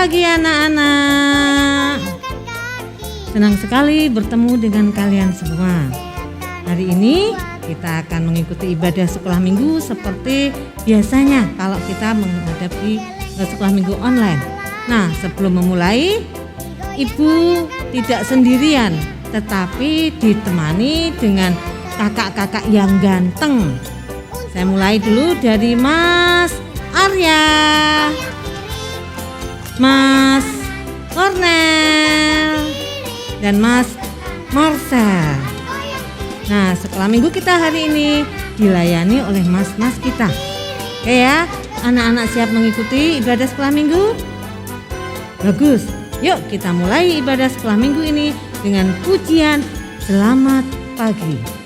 pagi anak-anak. Senang sekali bertemu dengan kalian semua. Hari ini kita akan mengikuti ibadah sekolah minggu seperti biasanya kalau kita menghadapi sekolah minggu online. Nah, sebelum memulai, Ibu tidak sendirian, tetapi ditemani dengan kakak-kakak yang ganteng. Saya mulai dulu dari Mas Arya, Mas Cornel, dan Mas Marcel. Nah, sekolah minggu kita hari ini dilayani oleh mas-mas kita. Oke ya, anak-anak siap mengikuti ibadah sekolah minggu? Bagus, yuk kita mulai ibadah sekolah minggu ini dengan pujian Selamat Pagi.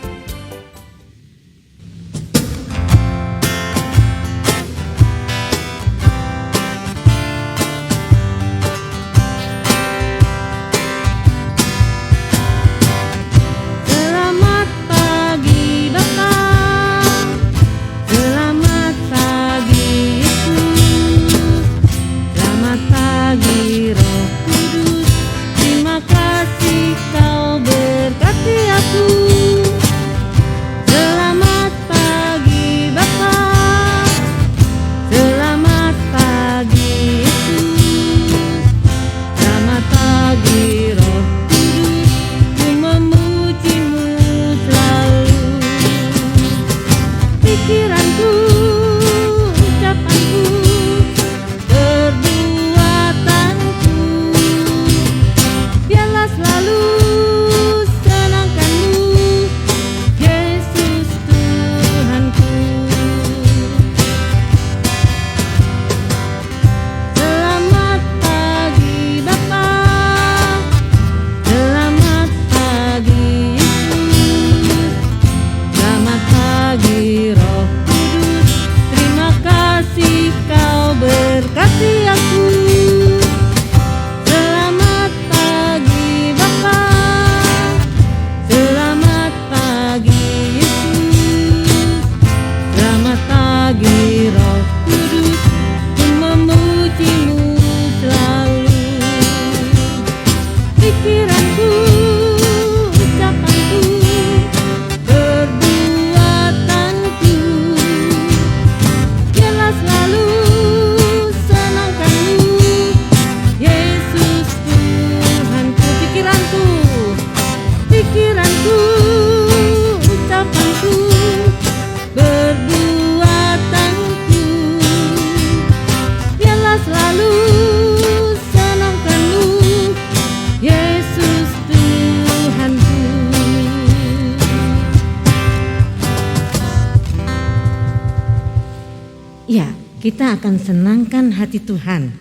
Kita akan senangkan hati Tuhan.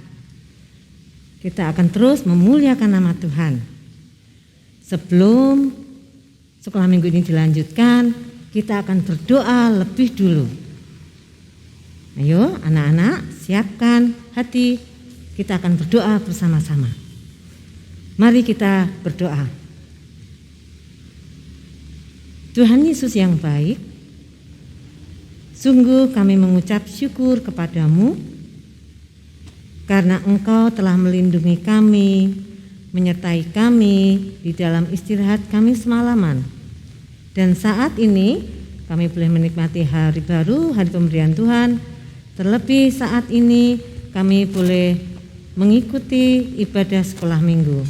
Kita akan terus memuliakan nama Tuhan. Sebelum sekolah minggu ini dilanjutkan, kita akan berdoa lebih dulu. Ayo anak-anak, siapkan hati. Kita akan berdoa bersama-sama. Mari kita berdoa. Tuhan Yesus yang baik, sungguh kami mengucap syukur kepadamu karena Engkau telah melindungi kami, menyertai kami di dalam istirahat kami semalaman. Dan saat ini kami boleh menikmati hari baru, hari pemberian Tuhan. Terlebih saat ini kami boleh mengikuti ibadah sekolah minggu.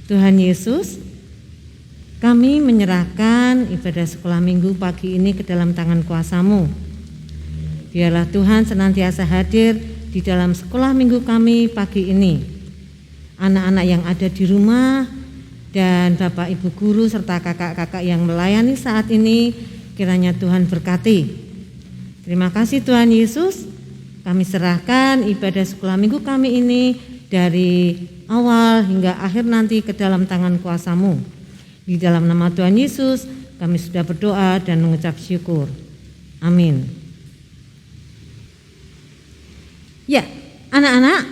Tuhan Yesus, kami menyerahkan ibadah sekolah minggu pagi ini ke dalam tangan kuasa-Mu. Biarlah Tuhan senantiasa hadir di dalam sekolah minggu kami pagi ini. Anak-anak yang ada di rumah dan Bapak Ibu guru serta kakak-kakak yang melayani saat ini, kiranya Tuhan berkati. Terima kasih Tuhan Yesus. Kami serahkan ibadah sekolah minggu kami ini dari awal hingga akhir nanti ke dalam tangan kuasa-Mu. Di dalam nama Tuhan Yesus kami sudah berdoa dan mengucap syukur. Amin. Ya, anak-anak,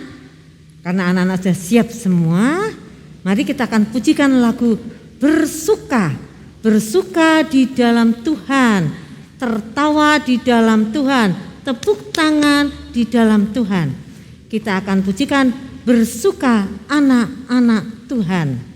karena anak-anak sudah siap semua, mari kita akan pujikan lagu Bersuka. Bersuka di dalam Tuhan, tertawa di dalam Tuhan, tepuk tangan di dalam Tuhan. Kita akan pujikan bersuka anak-anak Tuhan.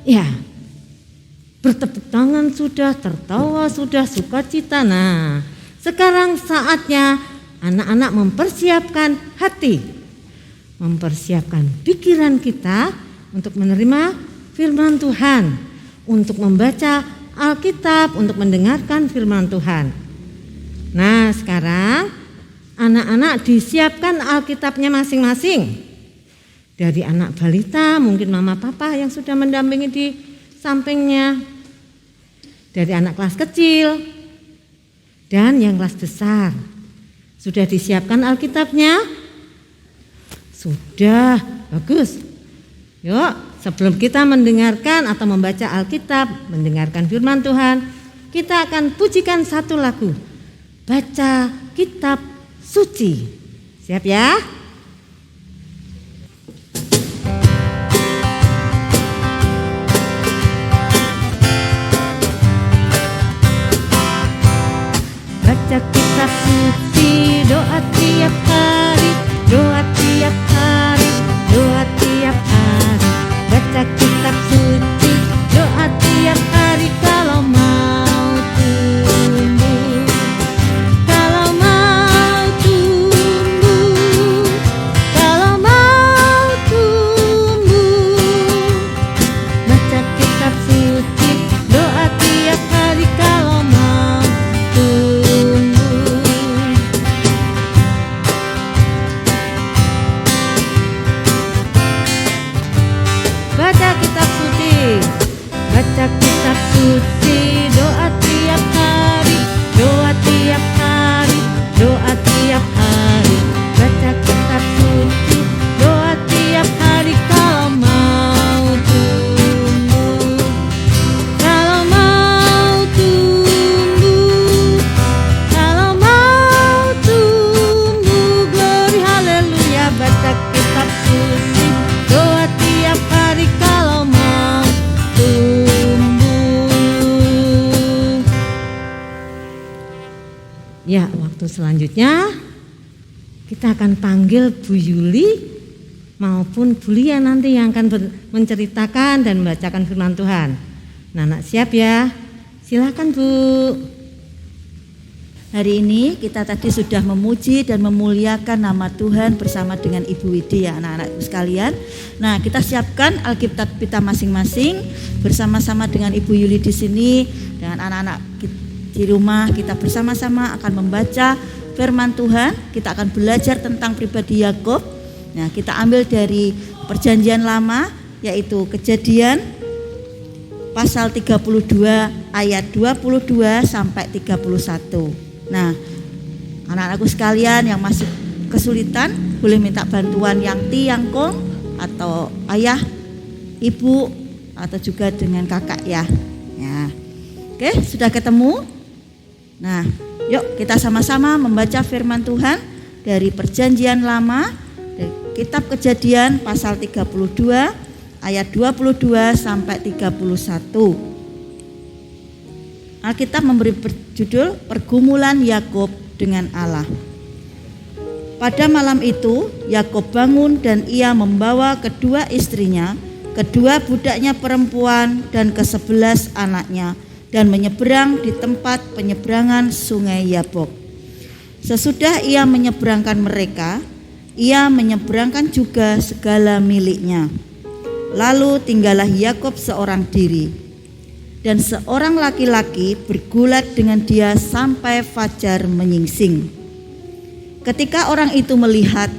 Ya, bertepuk tangan sudah, tertawa sudah, sukacita. Nah, sekarang saatnya anak-anak mempersiapkan hati, mempersiapkan pikiran kita untuk menerima firman Tuhan, untuk membaca Alkitab, untuk mendengarkan firman Tuhan. Nah, sekarang anak-anak disiapkan Alkitabnya masing-masing. Dari anak balita, mungkin mama papa yang sudah mendampingi di sampingnya. Dari anak kelas kecil dan yang kelas besar. Sudah disiapkan Alkitabnya? Sudah, bagus. Yuk, sebelum kita mendengarkan atau membaca Alkitab, mendengarkan firman Tuhan, kita akan pujikan satu lagu. Baca kitab suci. Siap ya? Baca kitab suci, doa tiap hari, doa tiap hari, doa tiap hari. Baca kitab suci, doa tiap hari kalau mau tumbuh, kalau mau tumbuh, kalau mau tumbuh. Baca kitab suci, doa tiap hari kalau mau tumbuh. Baca kitab suci, baca kitab suci, doa tiap hari, doa tiap hari, doa tiap hari. Baca kitab suci, doa tiap hari kalau mau tumbuh, kalau mau tumbuh, kalau mau tumbuh. Glory haleluya. Baca kitab suci, doa tiap hari kalau mau tumbuh. Ya, waktu selanjutnya kita akan panggil Bu Yuli maupun Bu Lia nanti yang akan menceritakan dan membacakan firman Tuhan. Nah, anak siap ya? Silakan Bu. Hari ini kita tadi sudah memuji dan memuliakan nama Tuhan bersama dengan Ibu Widi ya anak-anak sekalian. Nah, kita siapkan Alkitab kita masing-masing bersama-sama dengan Ibu Yuli di sini dengan anak-anak di rumah. Kita bersama-sama akan membaca firman Tuhan. Kita akan belajar tentang pribadi Yakub. Nah, kita ambil dari Perjanjian Lama yaitu Kejadian pasal 32 ayat 22 sampai 31. Nah, anak-anakku sekalian yang masih kesulitan boleh minta bantuan yang Yangkong atau ayah, ibu, atau juga dengan kakak ya. Oke, sudah ketemu? Nah, yuk kita sama-sama membaca firman Tuhan dari Perjanjian Lama, dari kitab Kejadian pasal 32 ayat 22 sampai 31. Alkitab memberi judul Pergumulan Yakub dengan Allah. Pada malam itu Yakub bangun dan ia membawa kedua istrinya, kedua budaknya perempuan dan ke-11 anaknya, dan menyeberang di tempat penyeberangan sungai Yabok. Sesudah ia menyeberangkan mereka, ia menyeberangkan juga segala miliknya. Lalu tinggallah Yakub seorang diri, dan seorang laki-laki bergulat dengan dia sampai fajar menyingsing. Ketika orang itu melihat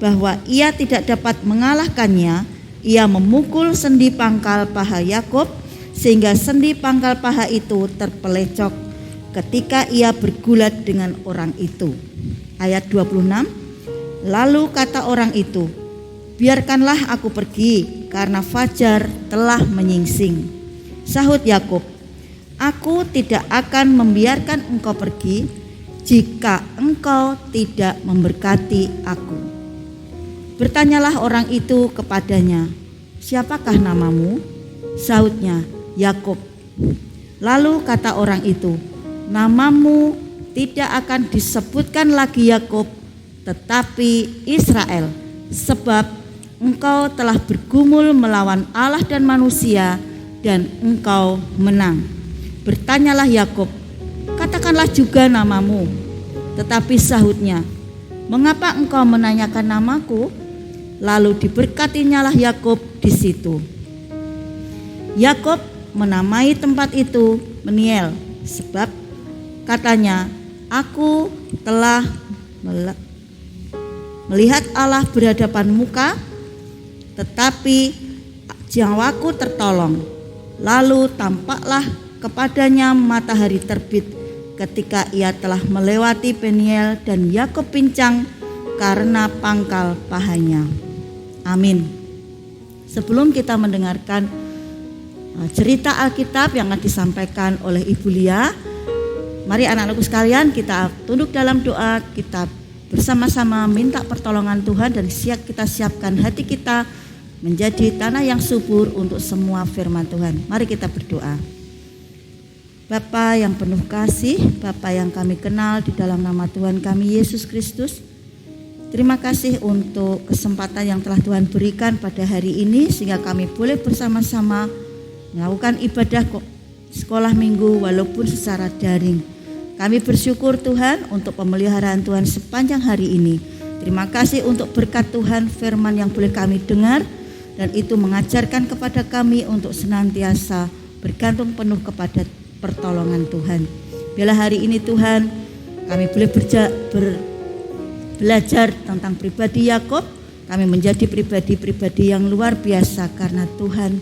bahwa ia tidak dapat mengalahkannya, ia memukul sendi pangkal paha Yakub sehingga sendi pangkal paha itu terpelecok ketika ia bergulat dengan orang itu. Ayat 26. Lalu kata orang itu, biarkanlah aku pergi karena fajar telah menyingsing. Sahut Yakub, aku tidak akan membiarkan engkau pergi jika engkau tidak memberkati aku. Bertanyalah orang itu kepadanya, siapakah namamu? Sahutnya, Yakub. Lalu kata orang itu, namamu tidak akan disebutkan lagi Yakub, tetapi Israel, sebab engkau telah bergumul melawan Allah dan manusia, dan engkau menang. Bertanyalah Yakub, katakanlah juga namamu. Tetapi sahutnya, mengapa engkau menanyakan namaku? Lalu diberkatinyalah Yakub di situ. Yakub menamai tempat itu Peniel, sebab katanya, aku telah melihat Allah berhadapan muka, tetapi jiwaku tertolong. Lalu tampaklah kepadanya matahari terbit ketika ia telah melewati Peniel, dan Yakub pincang karena pangkal pahanya. Amin. Sebelum kita mendengarkan cerita Alkitab yang akan disampaikan oleh Ibu Lia, mari anak-anakku sekalian kita tunduk dalam doa, kita bersama-sama minta pertolongan Tuhan, dan kita siapkan hati kita menjadi tanah yang subur untuk semua firman Tuhan. Mari kita berdoa. Bapa yang penuh kasih, Bapa yang kami kenal di dalam nama Tuhan kami Yesus Kristus, terima kasih untuk kesempatan yang telah Tuhan berikan pada hari ini, sehingga kami boleh bersama-sama melakukan ibadah sekolah minggu walaupun secara daring. Kami bersyukur Tuhan untuk pemeliharaan Tuhan sepanjang hari ini. Terima kasih untuk berkat Tuhan, firman yang boleh kami dengar, dan itu mengajarkan kepada kami untuk senantiasa bergantung penuh kepada pertolongan Tuhan. Bila hari ini Tuhan kami boleh belajar tentang pribadi Yakub, kami menjadi pribadi-pribadi yang luar biasa karena Tuhan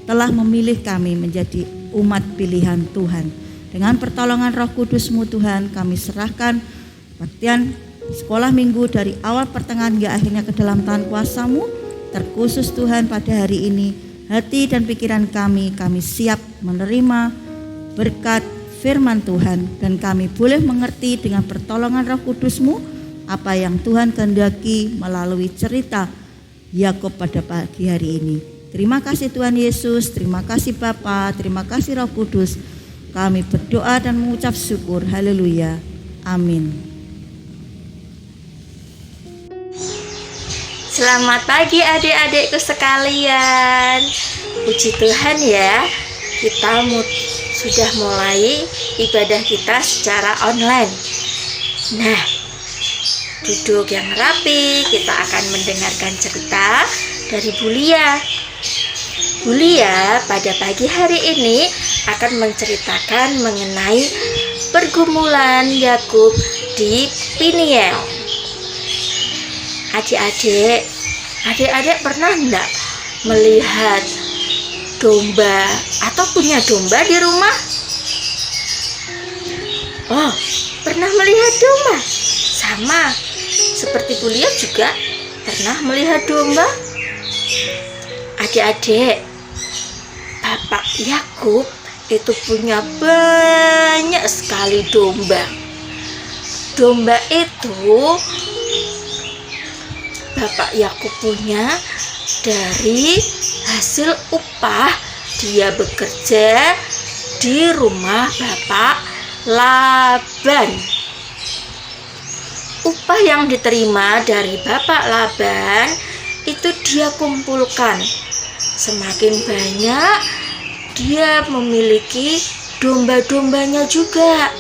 telah memilih kami menjadi umat pilihan Tuhan. Dengan pertolongan Roh Kudus-Mu Tuhan, kami serahkan pengertian sekolah minggu dari awal pertengahan hingga akhirnya ke dalam tangan kuasa-Mu. Terkhusus Tuhan pada hari ini, hati dan pikiran kami siap menerima berkat firman Tuhan, dan kami boleh mengerti dengan pertolongan Roh Kudus-Mu apa yang Tuhan kehendaki melalui cerita Yakub pada pagi hari ini. Terima kasih Tuhan Yesus, terima kasih Bapa, terima kasih Roh Kudus. Kami berdoa dan mengucap syukur. Haleluya. Amin. Selamat pagi adik-adikku sekalian. Puji Tuhan ya, kita sudah mulai ibadah kita secara online. Nah, duduk yang rapi, kita akan mendengarkan cerita dari Bu Lia. Bu Lia pada pagi hari ini akan menceritakan mengenai pergumulan Yakub di Peniel. Adik-adik pernah enggak melihat domba atau punya domba di rumah? Oh, pernah melihat domba? Sama seperti Bulia juga pernah melihat domba. Adik-adik, Bapak Yakub itu punya banyak sekali domba. Domba itu Bapak Yakub punya dari hasil upah dia bekerja di rumah Bapak Laban. Upah yang diterima dari Bapak Laban itu dia kumpulkan. Semakin banyak dia memiliki domba-dombanya juga.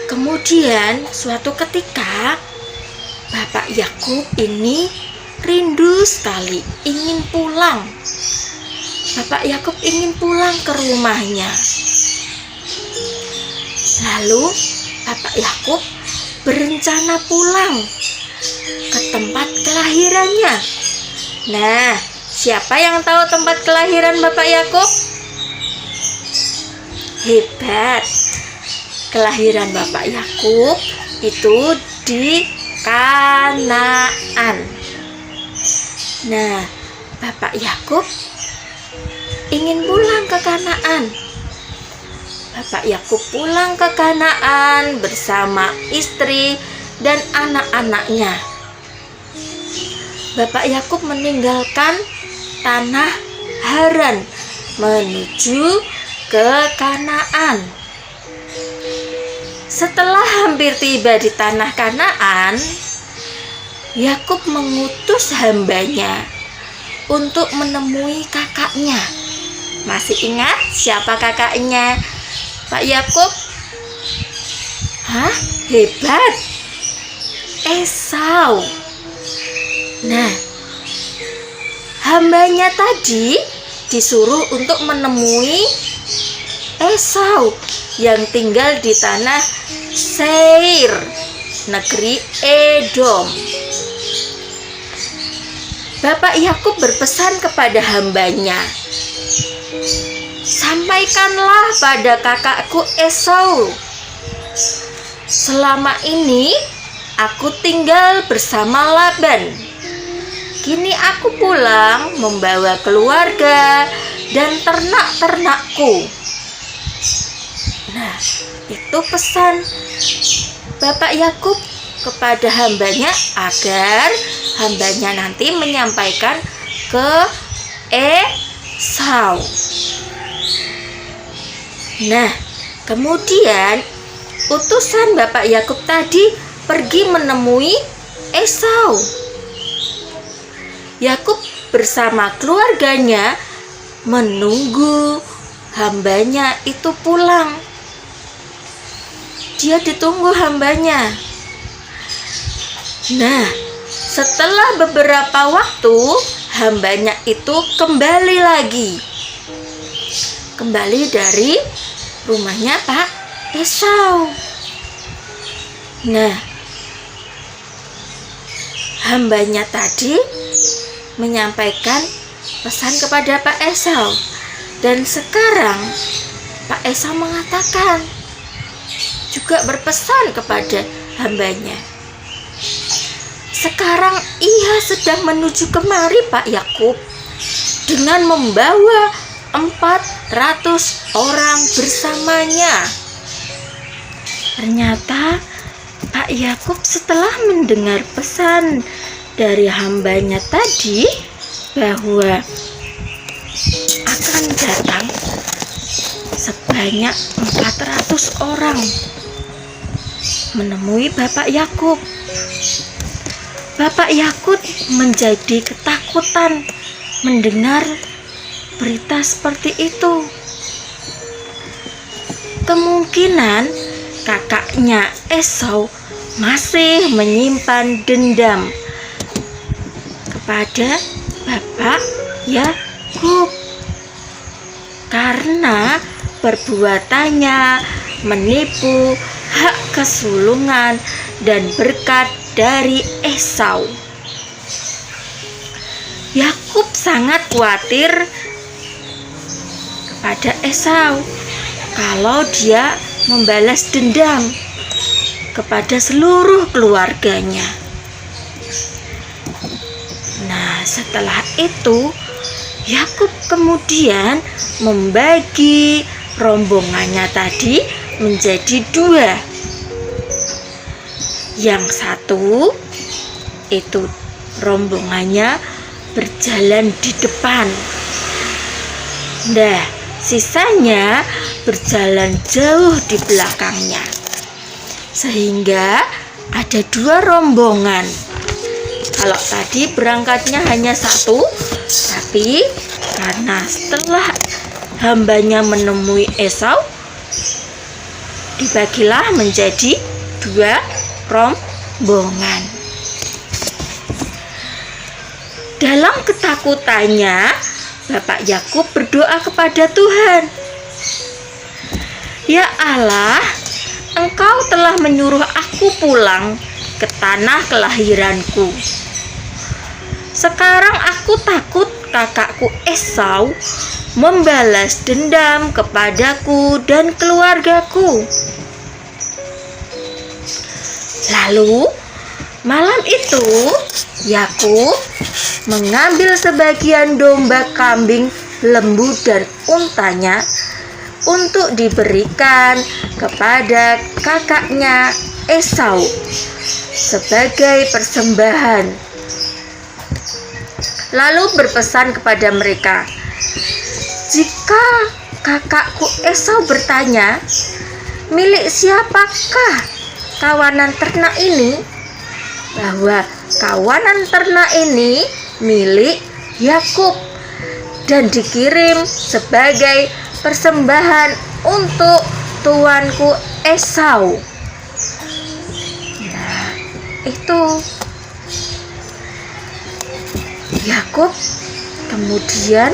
Kemudian suatu ketika Bapak Yakub ini rindu sekali ingin pulang. Bapak Yakub ingin pulang ke rumahnya. Lalu Bapak Yakub berencana pulang ke tempat kelahirannya. Nah, siapa yang tahu tempat kelahiran Bapak Yakub? Hebat. Kelahiran Bapak Yakub itu di Kanaan. Nah, Bapak Yakub ingin pulang ke Kanaan. Bapak Yakub pulang ke Kanaan bersama istri dan anak-anaknya. Bapak Yakub meninggalkan tanah Haran menuju ke Kanaan. Setelah hampir tiba di tanah Kanaan, Yakub mengutus hambanya untuk menemui kakaknya. Masih ingat siapa kakaknya Pak Yakub? Hebat, Esau. Nah, hambanya tadi disuruh untuk menemui Esau yang tinggal di tanah Seir, negeri Edom. Bapak Yakub berpesan kepada hambanya, sampaikanlah pada kakakku Esau, selama ini aku tinggal bersama Laban. Kini aku pulang membawa keluarga dan ternak-ternakku. Nah, itu pesan Bapak Yakub kepada hambanya agar hambanya nanti menyampaikan ke Esau. Nah, kemudian utusan Bapak Yakub tadi pergi menemui Esau. Yakub bersama keluarganya menunggu hambanya itu pulang. Dia ditunggu hambanya. Nah, setelah beberapa waktu hambanya itu kembali lagi. Kembali dari rumahnya Pak Esau. Nah, hambanya tadi menyampaikan pesan kepada Pak Esau. Dan sekarang Pak Esau mengatakan, juga berpesan kepada hambanya, sekarang ia sedang menuju kemari Pak Yakub dengan membawa 400 orang bersamanya. Ternyata Pak Yakub setelah mendengar pesan dari hambanya tadi bahwa akan datang sebanyak 400 orang menemui Bapak Yakub. Bapak Yakub menjadi ketakutan mendengar berita seperti itu. Kemungkinan kakaknya Esau masih menyimpan dendam kepada Bapak Yakub karena perbuatannya menipu hak kesulungan dan berkat dari Esau. sangat khawatir kepada Esau kalau dia membalas dendam kepada seluruh keluarganya. Nah, setelah itu Yakub kemudian membagi rombongannya tadi menjadi 2. Yang satu itu rombongannya berjalan di depan. Nah, sisanya berjalan jauh di belakangnya. Sehingga ada 2 rombongan. Kalau tadi berangkatnya hanya 1, tapi karena setelah hambanya menemui Esau, dibagilah menjadi 2 rombongan. Dalam ketakutannya, Bapak Yakub berdoa kepada Tuhan. Ya Allah, Engkau telah menyuruh aku pulang ke tanah kelahiranku. Sekarang aku takut kakakku Esau membalas dendam kepadaku dan keluargaku. Lalu malam itu Yakub mengambil sebagian domba, kambing, lembu, dan untanya untuk diberikan kepada kakaknya Esau sebagai persembahan. Lalu berpesan kepada mereka, jika kakakku Esau bertanya, milik siapakah kawanan ternak ini? Bahwa kawanan ternak ini milik Yakub dan dikirim sebagai persembahan untuk tuanku Esau. Nah, itu Yakub kemudian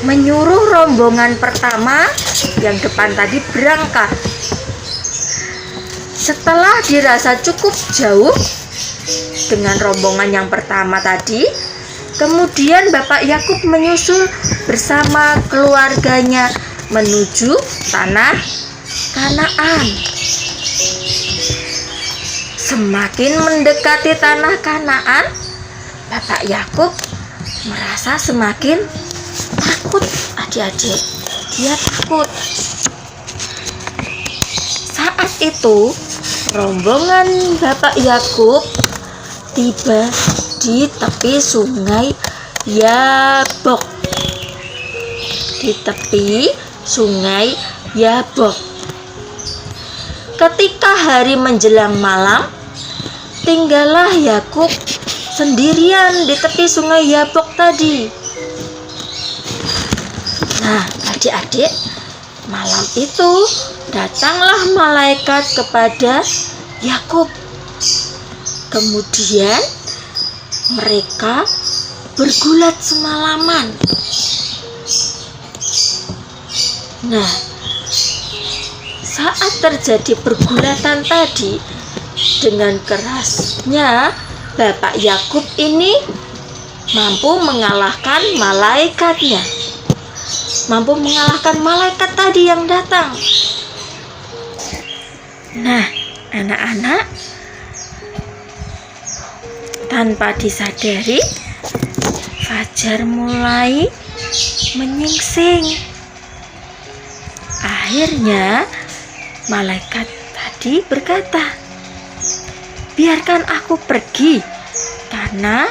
menyuruh rombongan pertama yang depan tadi berangkat. Setelah dirasa cukup jauh dengan rombongan yang pertama tadi, kemudian Bapak Yakub menyusul bersama keluarganya menuju tanah Kanaan. Semakin mendekati tanah Kanaan, Bapak Yakub merasa semakin takut. Adik-adik, dia takut. Saat itu rombongan Bapak Yakub tiba di tepi sungai Yabok. Di tepi sungai Yabok. Ketika hari menjelang malam, tinggallah Yakub sendirian di tepi sungai Yabok tadi. Nah, adik-adik, malam itu datanglah malaikat kepada Yakub. Kemudian mereka bergulat semalaman. Nah, saat terjadi pergulatan tadi, dengan kerasnya Bapak Yakub ini mampu mengalahkan malaikatnya, mampu mengalahkan malaikat tadi yang datang. Nah, anak-anak, tanpa disadari fajar mulai menyingsing. Akhirnya malaikat tadi berkata, biarkan aku pergi karena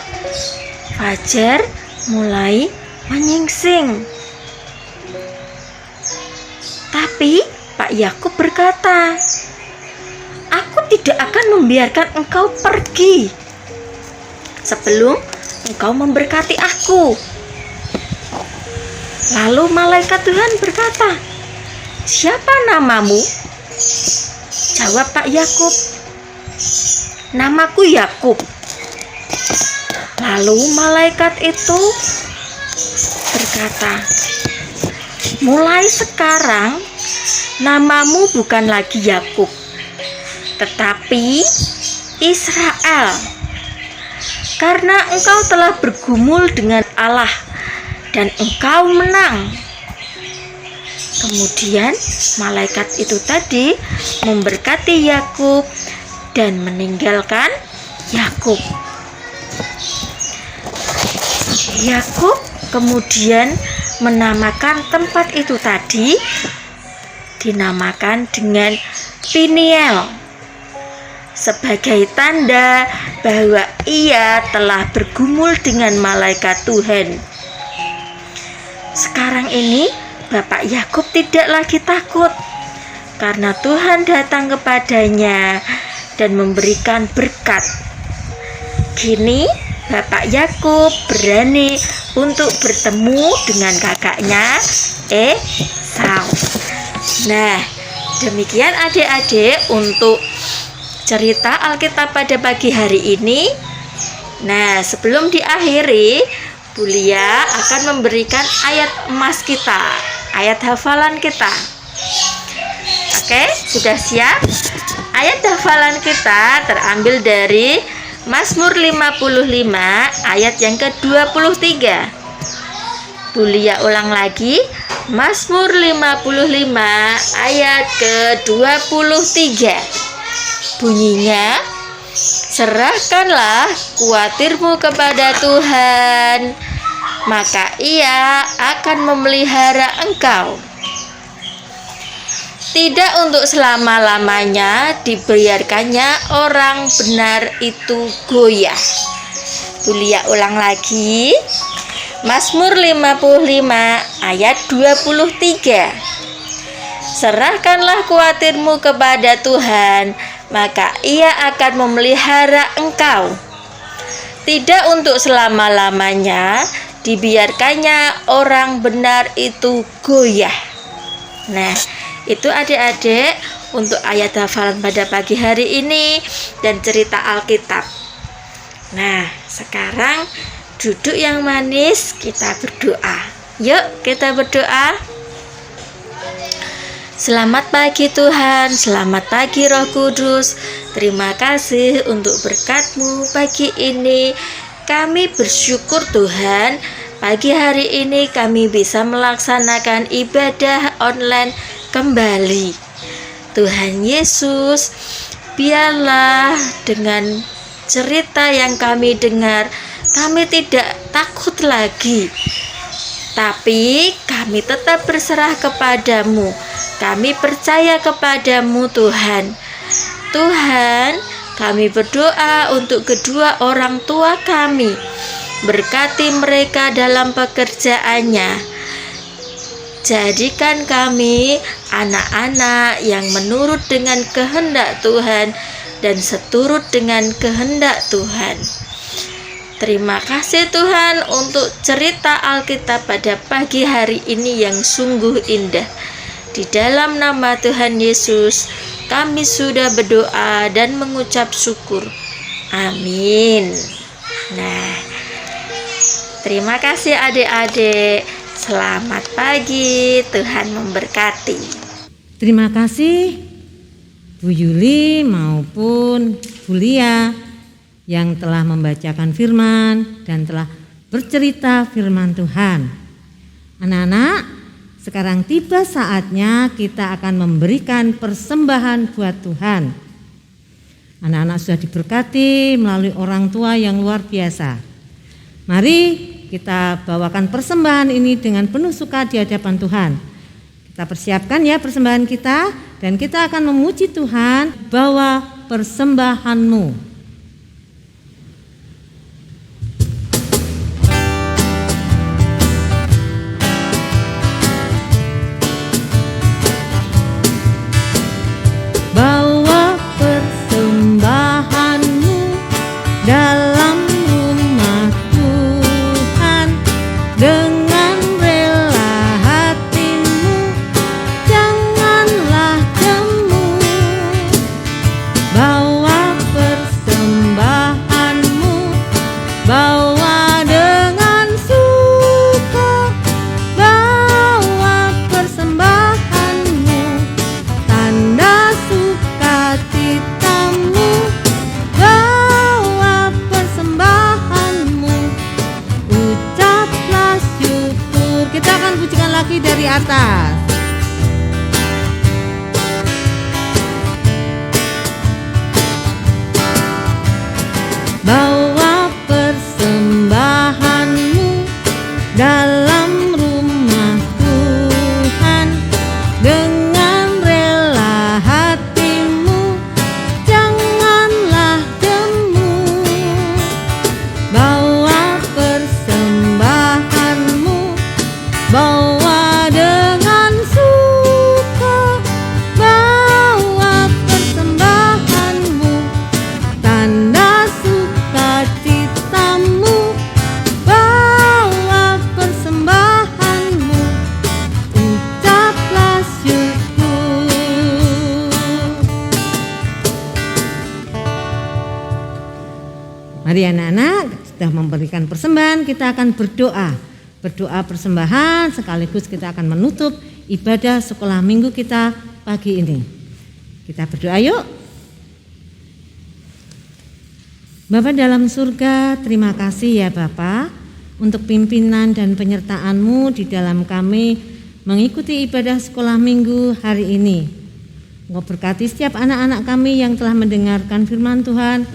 fajar mulai menyingsing. Tapi Pak Yakub berkata, aku tidak akan membiarkan engkau pergi sebelum engkau memberkati aku. Lalu malaikat Tuhan berkata, siapa namamu? Jawab Pak Yakub, namaku Yakub. Lalu malaikat itu berkata, mulai sekarang namamu bukan lagi Yakub, tetapi Israel, karena engkau telah bergumul dengan Allah dan engkau menang. Kemudian malaikat itu tadi memberkati Yakub dan meninggalkan Yakub. Yakub kemudian menamakan tempat itu tadi dinamakan dengan Peniel sebagai tanda bahwa ia telah bergumul dengan malaikat Tuhan. Sekarang ini Bapak Yakub tidak lagi takut karena Tuhan datang kepadanya dan memberikan berkat. Kini Bapak Yakub berani untuk bertemu dengan kakaknya Esau. Nah, demikian adik-adik untuk cerita Alkitab pada pagi hari ini. Nah, sebelum diakhiri, Bu Lia akan memberikan ayat emas kita, ayat hafalan kita. Oke, sudah siap? Ayat hafalan kita terambil dari Mazmur 55 ayat yang ke-23. Bu Lia ulang lagi, Mazmur 55 ayat ke-23. Bunyinya, serahkanlah kuatirmu kepada Tuhan, maka Ia akan memelihara engkau. Tidak untuk selama-lamanya dibiarkannya orang benar itu goyah. Bu Lia ulang lagi, Mazmur 55 ayat 23. Serahkanlah kuatirmu kepada Tuhan, maka Ia akan memelihara engkau. Tidak untuk selama-lamanya dibiarkannya orang benar itu goyah. Nah, itu adik-adik untuk ayat hafalan pada pagi hari ini dan cerita Alkitab. Nah, sekarang duduk yang manis, kita berdoa. Yuk kita berdoa. Selamat pagi Tuhan, selamat pagi Roh Kudus. Terima kasih untuk berkat-Mu pagi ini. Kami bersyukur Tuhan, pagi hari ini kami bisa melaksanakan ibadah online kembali. Tuhan Yesus, biarlah dengan cerita yang kami dengar, kami tidak takut lagi, tapi kami tetap berserah kepadamu. Kami percaya kepadamu Tuhan. Tuhan, kami berdoa untuk kedua orang tua kami. Berkati mereka dalam pekerjaannya. Jadikan kami anak-anak yang menurut dengan kehendak Tuhan dan seturut dengan kehendak Tuhan. Terima kasih Tuhan untuk cerita Alkitab pada pagi hari ini yang sungguh indah. Di dalam nama Tuhan Yesus, kami sudah berdoa dan mengucap syukur. Amin. Nah, terima kasih adik-adik. Selamat pagi, Tuhan memberkati. Terima kasih Bu Yuli maupun Bu Lia yang telah membacakan firman dan telah bercerita firman Tuhan. Anak-anak, sekarang tiba saatnya kita akan memberikan persembahan buat Tuhan. Anak-anak sudah diberkati melalui orang tua yang luar biasa. Mari kita bawakan persembahan ini dengan penuh suka di hadapan Tuhan. Kita persiapkan ya persembahan kita, dan kita akan memuji Tuhan. Bawa persembahanmu. Bawa persembahanmu dalam rumah Tuhan dengan rela hatimu, janganlah jemu. Bawa persembahanmu atas. Bawa persembahanmu dalam rumah Tuhan dengan rela hatimu, janganlah temu. Bawa persembahanmu, bawa dengan suka, bawa persembahanmu, tanda sukacitamu, bawa persembahanmu, ucaplah syukur. Mari anak-anak, sudah memberikan persembahan, kita akan berdoa. Berdoa persembahan sekaligus kita akan menutup ibadah sekolah minggu kita pagi ini. Kita berdoa yuk. Bapa dalam surga, terima kasih ya Bapa untuk pimpinan dan penyertaan-Mu di dalam kami mengikuti ibadah sekolah minggu hari ini. Engkau berkati setiap anak-anak kami yang telah mendengarkan firman Tuhan,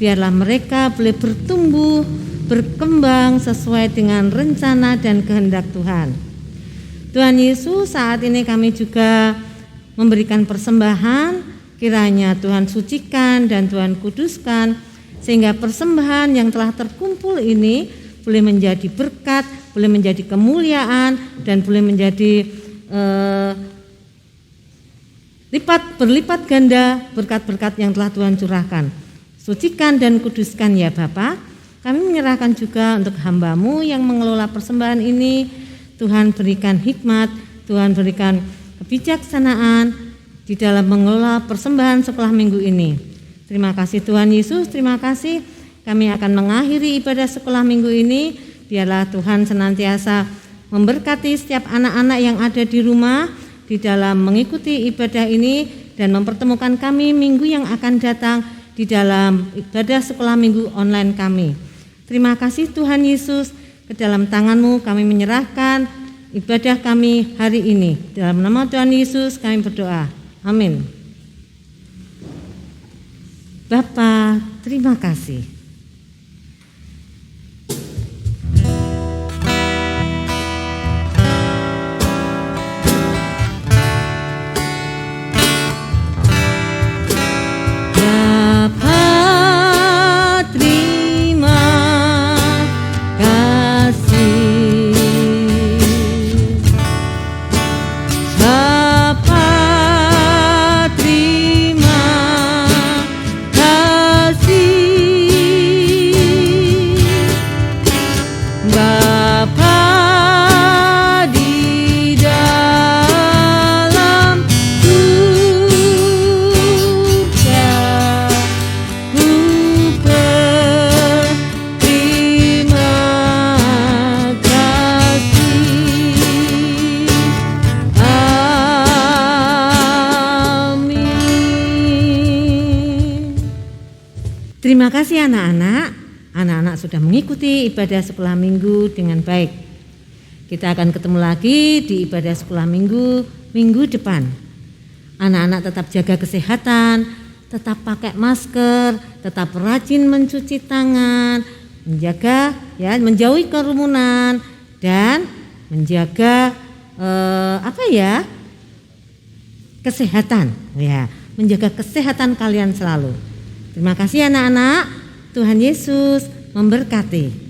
biarlah mereka boleh bertumbuh, berkembang sesuai dengan rencana dan kehendak Tuhan. Tuhan Yesus, saat ini kami juga memberikan persembahan, kiranya Tuhan sucikan dan Tuhan kuduskan, sehingga persembahan yang telah terkumpul ini boleh menjadi berkat, boleh menjadi kemuliaan, dan boleh menjadi berlipat ganda berkat-berkat yang telah Tuhan curahkan. Sucikan dan kuduskan ya Bapa. Kami menyerahkan juga untuk hamba-Mu yang mengelola persembahan ini. Tuhan berikan hikmat, Tuhan berikan kebijaksanaan di dalam mengelola persembahan sekolah minggu ini. Terima kasih Tuhan Yesus, terima kasih. Kami akan mengakhiri ibadah sekolah minggu ini. Biarlah Tuhan senantiasa memberkati setiap anak-anak yang ada di rumah di dalam mengikuti ibadah ini dan mempertemukan kami minggu yang akan datang di dalam ibadah sekolah minggu online kami. Terima kasih Tuhan Yesus, ke dalam tangan-Mu kami menyerahkan ibadah kami hari ini. Dalam nama Tuhan Yesus kami berdoa. Amin. Bapa, terima kasih. Terima kasih anak-anak. Anak-anak sudah mengikuti ibadah sekolah minggu dengan baik. Kita akan ketemu lagi di ibadah sekolah minggu depan. Anak-anak tetap jaga kesehatan, tetap pakai masker, tetap rajin mencuci tangan, menjaga menjauhi kerumunan dan menjaga kesehatan menjaga kesehatan kalian selalu. Terima kasih anak-anak. Tuhan Yesus memberkati.